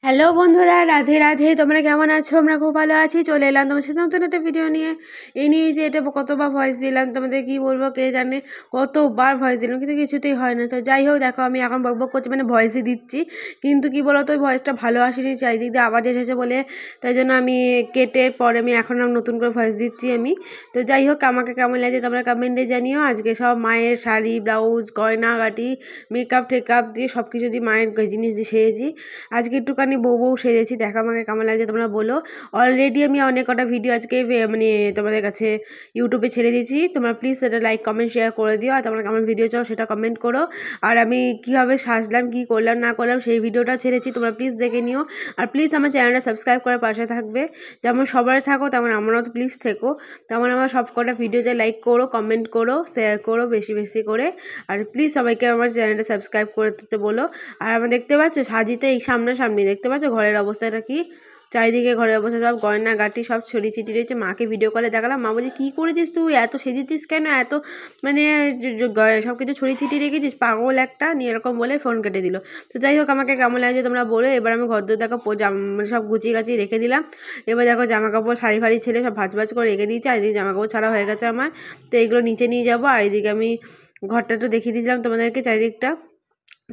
Hello বন্ধুরা, রাধে রাধে। তোমরা কেমন আছো? আমরা খুব ভালো আছি। চলে এলাম তোমার সাথে নতুন একটা ভিডিও নিয়ে। এই নিয়ে যে এটা কতবার ভয়েস দিলাম, তোমাদের কি বলবো কে জানে, কতবার ভয়েস দিলাম কিন্তু কিছুতেই হয় না। তো যাই হোক, দেখো আমি এখন বকবক করছি, মানে ভয়েসই দিচ্ছি, কিন্তু কি বলতো ওই ভয়েসটা ভালো আসেনি, চারিদিক দিয়ে আওয়াজ এসেছে বলে, তাই জন্য আমি কেটে পরে আমি এখন নতুন করে ভয়েস দিচ্ছি আমি। তো যাই হোক, আমাকে কেমন লাগে তোমরা কমেন্টে জানিও। আজকে সব মায়ের শাড়ি, ব্লাউজ, গয়নাগাটি, মেকআপ টেকআপ দিয়ে সব কিছু দিয়ে মায়ের জিনিস দিয়ে সেরেছি। আজকে একটুখানি বউ সেজেছি, দেখো আমাকে কেমন লাগছে তোমরা বলো। অলরেডি আমি অনেক কটা ভিডিও আজকে মানে তোমাদের কাছে ইউটিউবে ছেড়ে দিয়েছি। তোমরা প্লিজ সেটা লাইক কমেন্ট শেয়ার করে দিও, আর তোমরা কেমন ভিডিও চাও সেটা কমেন্ট করো। আর আমি কীভাবে সাজলাম, কী করলাম না করলাম সেই ভিডিওটা ছেড়েছি, তোমরা প্লিজ দেখে নিও। আর প্লিজ আমার চ্যানেলটা সাবস্ক্রাইব করার পাশে থাকবে, যেমন সবাই থাকো তেমন আমারও তো প্লিজ থেকো। তেমন আমার সব কটা ভিডিওতে লাইক করো, কমেন্ট করো, শেয়ার করো বেশি বেশি করে। আর প্লিজ সবাইকে আমার চ্যানেলটা সাবস্ক্রাইব করে দিতে বলো। আর আমার দেখতে পাচ্ছ সাজিতে এই সামনাসামনি দেখতে পাচ্ছ ঘরের অবস্থাটা কি, চারিদিকে ঘরের অবস্থা সব গয়না গাটি সব ছড়িয়ে ছিটিয়ে রয়েছে। মাকে ভিডিও কলে দেখালাম, মা বলছে কী করেছিস তুই, এত সেজেছিস কেন, এত মানে সব কিছু ছড়িয়ে ছিটিয়ে রেখেছিস, পাগল একটা নিয়ে এরকম বলে ফোন কেটে দিল। তো যাই হোক, আমাকে কেমন লাগছে তোমরা বলো। এবার আমি ঘরদোর দেখো মানে সব গুছিয়ে গাছিয়ে রেখে দিলাম। এবার দেখো জামা কাপড় শাড়ি ফাড়ি ছেড়ে সব ভাজ করে রেখে দিয়েছি, আর এদিকে জামা কাপড় ছাড়া হয়ে গেছে আমার। তো এগুলো নিচে নিয়ে যাবো, আর এদিকে আমি ঘরটা একটু দেখিয়ে দিয়েছিলাম তোমাদেরকে, চারিদিকটা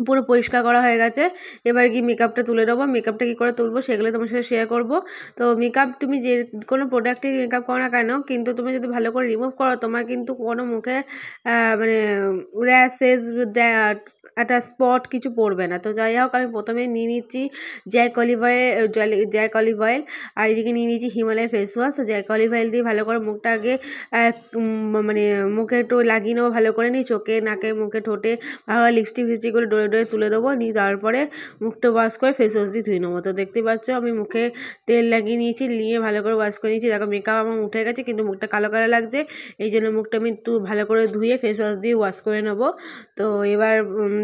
পুরো পরিষ্কার করা হয়ে গেছে। এবার কি মেকআপটা তুলে নেবো, মেকআপটা কী করে তুলবো সেগুলো তোমার সাথে শেয়ার করবো। তো মেকআপ তুমি যে কোনো প্রোডাক্টে মেকআপ করো না কেন, কিন্তু তুমি যদি ভালো করে রিমুভ করো, তোমার কিন্তু কোনো মুখে মানে র্যাশেস একটা স্পট কিছু পড়বে না। তো যাই হোক, আমি প্রথমে নিয়ে নিচ্ছি জ্যাক অলিভ অয়েল, আর এদিকে নিয়ে নিচ্ছি হিমালয় ফেস ওয়াশ। তো জ্যাক অলিভ অয়েল দিয়ে ভালো করে মুখটা আগে মানে মুখে একটু লাগিয়ে নেবো ভালো করে, নিই চোখে, নাকে, মুখে, ঠোঁটে লিপস্টিক ফিস্টিকগুলো ডলে তুলে দেবো, নিয়ে তারপরে মুখটা ওয়াশ করে ফেস ওয়াশ দিয়ে ধুয়ে নেবো। তো দেখতে পাচ্ছ আমি মুখে তেল লাগিয়ে নিয়েছি, নিয়ে ভালো করে ওয়াশ করে নিয়েছি। দেখো মেকআপ আমার উঠে গেছে কিন্তু মুখটা কালো কালো লাগছে, এই জন্য মুখটা আমি একটু ভালো করে ধুয়ে ফেস ওয়াশ দিয়ে ওয়াশ করে নেবো। তো এবার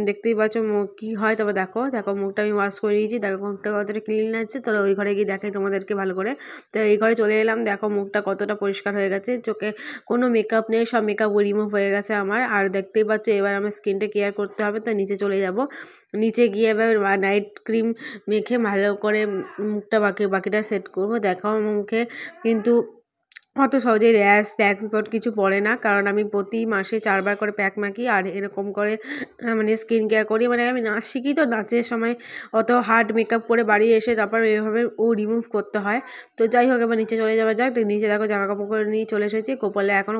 দেখতেই পাচ্ছ মুখ কী হয়। তবে দেখো মুখটা আমি ওয়াশ করে নিয়েছি, দেখো মুখটা কতটা ক্লিন আছে। তো ওই ঘরে গিয়ে দেখাই তোমাদেরকে ভালো করে। তো এই ঘরে চলে এলাম, দেখো মুখটা কতটা পরিষ্কার হয়ে গেছে, চোখে কোনো মেকআপ নেই, সব মেকআপ রিমুভ হয়ে গেছে আমার। আর দেখতেই পাচ্ছ এবার আমার স্কিনটা কেয়ার করতে হবে, তো নিচে চলে যাব। নিচে গিয়ে এবার নাইট ক্রিম মেখে ভালো করে মুখটা বাকিটা সেট করবো। দেখো আমার মুখে কিন্তু অত সহজে র্যাশ স্পট কিছু পড়ে না, কারণ আমি প্রতি মাসে 4 বার করে প্যাক মাখি, আর এরকম করে মানে স্কিন কেয়ার করি। মানে আমি নাচ শিখি, তো নাচের সময় অত হার্ড মেকআপ করে বাড়ি এসে তারপর এভাবে রিমুভ করতে হয়। তো যাই হোক, এবার নিচে চলে যাওয়া যাক। নিচে দেখো জামা কাপড় করে নিয়ে চলে এসেছি। গোপালে এখনও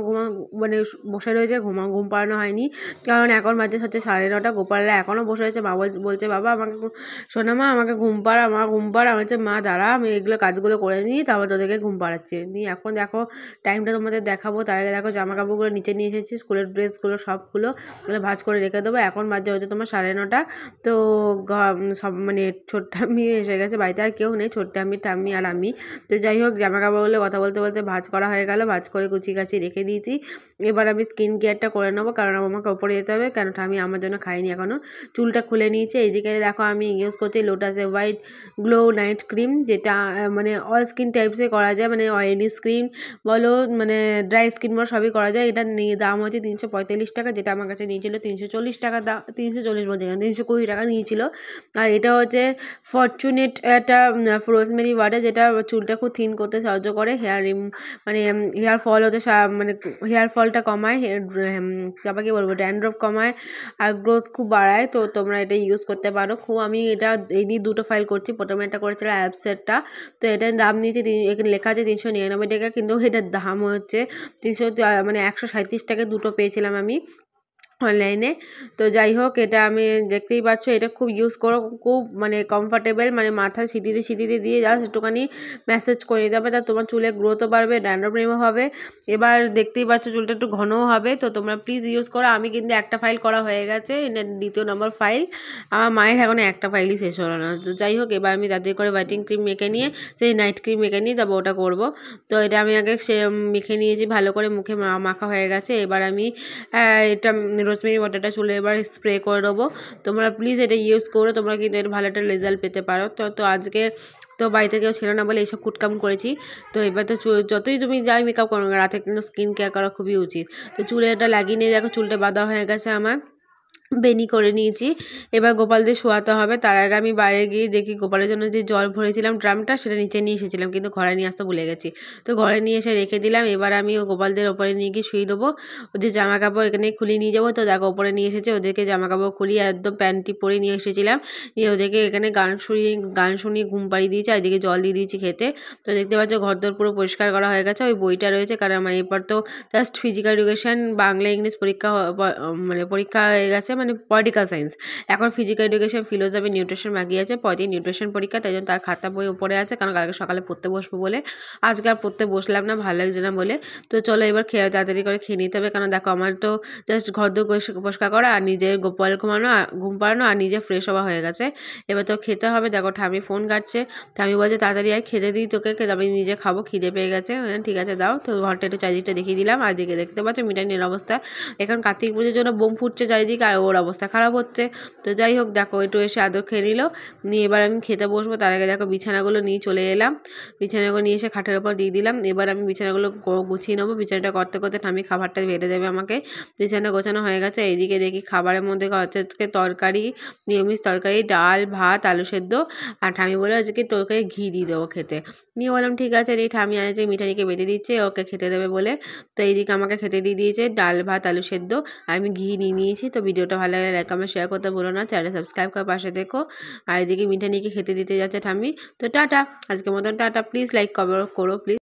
মানে বসে রয়েছে, ঘুম পাড়ানো হয়নি, কারণ এখন বাজে হচ্ছে 9:30। গোপালরা এখনও বসে রয়েছে। মা বলছে বাবা আমাকে শোনা, মা আমাকে ঘুম পাড়া, মা ঘুম পাড়া। আমি হচ্ছে মা দাঁড়া, আমি এগুলো কাজগুলো করে নিই, তারপর তোদেরকে ঘুম পাড়াচ্ছি। নিয়ে এখন দেখো টাইমটা তোমাদের দেখাবো, তার আগে দেখো জামা কাপড়গুলো নিচে নিয়ে এসেছি, স্কুলের ড্রেসগুলো সবগুলো এগুলো ভাঁজ করে রেখে দেবো। এখন বাজে হচ্ছে তোমার 9:30। তো সব মানে ছোট্ট আমি এসে গেছে বাড়িতে, আর কেউ নেই, ছোট্ট আমি, ঠাম্মি আর আমি। তো যাই হোক, জামা কাপড়গুলো কথা বলতে বলতে ভাঁজ করা হয়ে গেল, ভাঁজ করে গুছিয়ে গাছিয়ে রেখে দিয়েছি। এবার আমি স্কিন কেয়ারটা করে নেবো, কারণ আমাকে ওপরে যেতে হবে, কারণ আমি আমার জন্য খাইনি এখনও। চুলটা খুলে নিয়েছি। এইদিকে দেখো আমি ইউজ করছি লোটাসের হোয়াইট গ্লো নাইট ক্রিম, যেটা মানে অল স্কিন টাইপসে করা যায়, মানে অয়েলি স্কিন বলো, মানে ড্রাই স্কিন বলো, সবই করা যায়। এটা দাম হচ্ছে 345 টাকা, যেটা আমার কাছে নিয়েছিল 340 টাকা, 340 বলছে, 320 টাকা নিয়েছিল। আর এটা হচ্ছে ফরচুনেট একটা রোজমেরি ওয়াটার, যেটা চুলটা খুব থিন করতে সাহায্য করে, মানে হেয়ার ফল হতে মানে হেয়ার ফলটা কমায়, তারপর কি বলবো, ড্যান্ড্রফ কমায়, আর গ্রোথ খুব বাড়ায়। তো তোমরা এটা ইউজ করতে পারো। আমি এটা এই নিয়ে 2টো ফাইল করছি। প্রথমে এটা করেছিল অ্যাপসেটটা, তো এটার দাম নিয়েছে, এখানে লেখা আছে 399 টাকা, কিন্তু এটার দাম হচ্ছে 137 টাকা, 2টো পেয়েছিলাম আমি অনলাইনে। তো যাই হোক, এটা আমি দেখতেই পাচ্ছ, এটা খুব ইউজ করো, খুব মানে কমফর্টেবল, মানে মাথায় সিঁথিতে দিয়ে জাস্ট একটুখানি ম্যাসেজ করে নিতে হবে, তা তোমার চুলে গ্রোথও বাড়বে, ড্যান্ড্রফ রিমুভ হবে। এবার দেখতেই পাচ্ছ চুলটা একটু ঘনও হবে। তো তোমরা প্লিজ ইউজ করো। আমি কিন্তু একটা ফাইল করা হয়ে গেছে, দ্বিতীয় নম্বর ফাইল। আমার মায়ের এখনও একটা ফাইলই শেষ হলো না। তো যাই হোক, এবার আমি তাদের করে হোয়াইটিং ক্রিম মেখে নিয়ে, সেই নাইট ক্রিম মেখে নিয়ে তারপর ওটা করবো। তো এটা আমি আগে মেখে নিয়েছি, ভালো করে মুখে মাখা হয়ে গেছে। এবার আমি এটা রোজমেরি ওয়াটারটা চুলে এবার স্প্রে করে দেবো। তোমরা প্লিজ এটা ইউজ করো, তোমরা কিন্তু এর ভালো একটা রেজাল্ট পেতে পারো। তো আজকে তো বাড়িতে কেউ ছিল না বলে এইসব কুটকাম করেছি। তো এবার তো যতই তুমি যাই মেকআপ করো, রাতে কিন্তু স্কিন কেয়ার করা খুবই উচিত। তো চুলে এটা লাগিয়ে নিয়ে দেখো চুলটা বাঁধা হয়ে গেছে আমার। বেনি করে নিয়েছি। এবার গোপালদের শোয়াতে হবে। তার আগে আমি বাইরে গিয়ে দেখি গোপালের জন্য যে জল ভরেছিলাম ড্রামটা, সেটা নিচে নিয়ে এসেছিলাম, কিন্তু ঘরে নিয়ে আসতে ভুলে গেছি। তো ঘরে নিয়ে এসে রেখে দিলাম। এবার আমি ও গোপালদের ওপরে নিয়ে গিয়ে শুয়ে দেবো। ওদের জামা কাপড় এখানে খুলে নিয়ে যাবো। তো দেখো ওপরে নিয়ে এসেছে, ওদেরকে জামা কাপড় খুলিয়ে একদম প্যান্টটি পরে নিয়ে এসেছিলাম। নিয়ে ওদেরকে এখানে গান শুনিয়ে ঘুম পাড়িয়ে দিয়েছি, আর এদিকে জল দিয়ে দিয়েছি খেতে। তো দেখতে পাচ্ছ ঘরদোর পুরো পরিষ্কার করা হয়ে গেছে। ওই বইটা রয়েছে, কারণ আমার এরপর তো just physical education Bangla English পরীক্ষা মানে পরীক্ষা হয়ে গেছে, মানে পলিটিক্যাল সায়েন্স। এখন ফিজিক্যাল এডুকেশন ফিলোসফি নিউট্রিশন বাকি আছে, পরদিন নিউট্রিশন পরীক্ষা, তাই জন্য তার খাতা বই উপরে আছে, কারণ কালকে সকালে পড়তে বসবো বলে। আজকে আর পড়তে বসলাম না, ভালো লাগছে না বলে। তো চলো এবার খেয়ে তাড়াতাড়ি করে খেয়ে নিতে হবে, কারণ দেখো আমার তো জাস্ট ঘরদোর পরিষ্কার করা আর নিজের গোপাল ঘুম পাড়ানো আর নিজে ফ্রেশ হওয়া হয়ে গেছে। এবার তো খেতে হবে। দেখো ঠামি ফোন কাটছে, ঠামি বলছে তাড়াতাড়ি আর খেতে দিই তোকে, আমি নিজে খাবো, খিদে পেয়ে গেছে। ঠিক আছে দাও। তো ঘরটা একটু চারিদিকটা দেখিয়ে দিলাম, আর দিকে দেখতে পাচ্ছ মিটানির অবস্থা। এখন কার্তিক পুজোর জন্য বোম ফুটছে চারিদিকে, আর ওর অবস্থা খারাপ হচ্ছে। তো যাই হোক, দেখো একটু এসে আদর খেয়ে নিল। নিয়ে এবার আমি খেতে বসবো। তার আগে দেখো বিছানাগুলো নিয়ে চলে এলাম। বিছানাগুলো নিয়ে এসে খাটের ওপর দিয়ে দিলাম। এবার আমি বিছানাগুলো গুছিয়ে নেবো। বিছানাটা করতে করতে ঠামি খাবারটা বেড়ে দেবে আমাকে। বিছানা গোছানো হয়ে গেছে। এইদিকে দেখি খাবারের মধ্যে হচ্ছে আজকে তরকারি, নিরামিষ তরকারি, ডাল ভাত আলু সেদ্ধ। আর ঠামি বলে আজকে তরকারি ঘি দিয়ে দেবো খেতে। নিয়ে বললাম ঠিক আছে। এই ঠামি আজকে মিঠাইকে বেঁধে দিচ্ছে ওকে খেতে দেবে বলে। তো এইদিকে আমাকে খেতে দিয়ে দিয়েছে ডাল ভাত আলু সেদ্ধ, আর আমি ঘি নিয়ে নিয়েছি। তো ভিডিওটা ভালো লাগলে লাইক কমেন্ট শেয়ার করতে ভুলো না, চ্যানেল সাবস্ক্রাইব করে পাশে দেখো। আর এদিকে মিঠানিকে খেতে দিতে যাচ্ছে ঠামি। তো টাটা, আজকের মতন টাটা। প্লিজ লাইক করো প্লিজ।